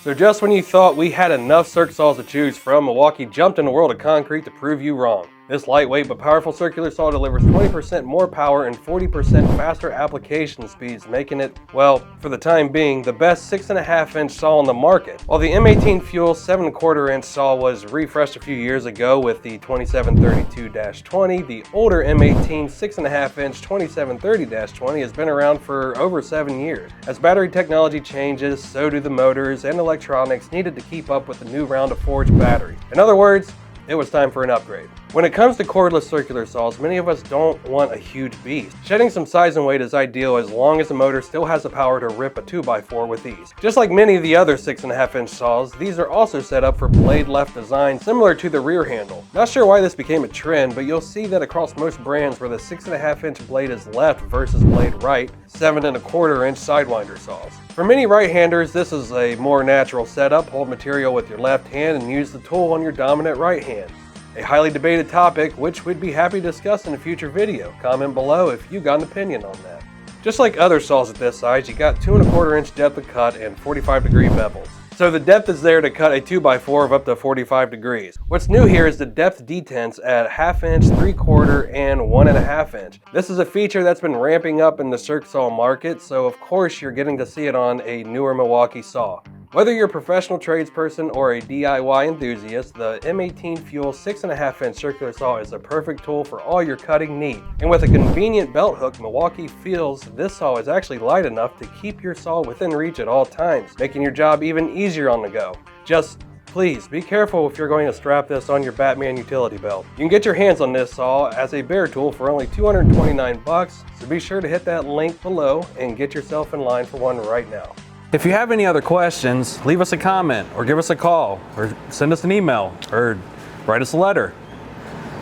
So just when you thought we had enough circ saws to choose from, Milwaukee jumped in the world of concrete to prove you wrong. This lightweight but powerful circular saw delivers 20% more power and 40% faster application speeds, making it, well, for the time being, the best 6.5-inch saw on the market. While the M18 Fuel 7.25-inch saw was refreshed a few years ago with the 2732-20, the older M18 6.5-inch 2730-20 has been around for over 7 years. As battery technology changes, so do the motors and electronics needed to keep up with the new round of forged battery. In other words, it was time for an upgrade. When it comes to cordless circular saws, many of us don't want a huge beast. Shedding some size and weight is ideal as long as the motor still has the power to rip a 2x4 with ease. Just like many of the other 6.5-inch saws, these are also set up for blade left design similar to the rear handle. Not sure why this became a trend, but you'll see that across most brands where the 6.5-inch blade is left versus blade right, 7.25-inch sidewinder saws. For many right-handers, this is a more natural setup. Hold material with your left hand and use the tool on your dominant right hand. A highly debated topic, which we'd be happy to discuss in a future video. Comment below if you got an opinion on that. Just like other saws at this size, you got 2.25-inch depth of cut and 45-degree bevels. So the depth is there to cut a 2x4 of up to 45 degrees. What's new here is the depth detents at 1/2 inch, 3/4, and 1.5 inch. This is a feature that's been ramping up in the circ saw market, so of course you're getting to see it on a newer Milwaukee saw. Whether you're a professional tradesperson or a DIY enthusiast, the M18 Fuel 6.5-inch circular saw is a perfect tool for all your cutting needs. And with a convenient belt hook, Milwaukee feels this saw is actually light enough to keep your saw within reach at all times, making your job even easier on the go. Just please be careful if you're going to strap this on your Batman utility belt. You can get your hands on this saw as a bare tool for only $229, so be sure to hit that link below and get yourself in line for one right now. If you have any other questions, leave us a comment or give us a call or send us an email or write us a letter.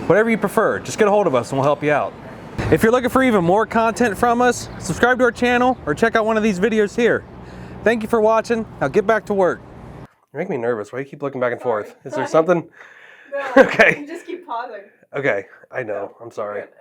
Whatever you prefer, just get a hold of us and we'll help you out. If you're looking for even more content from us, subscribe to our channel or check out one of these videos here. Thank you for watching. Now get back to work. You make me nervous. Why do you keep looking back and forth? Is there something? No, Okay. you just keep pausing. Okay, I know. I'm sorry.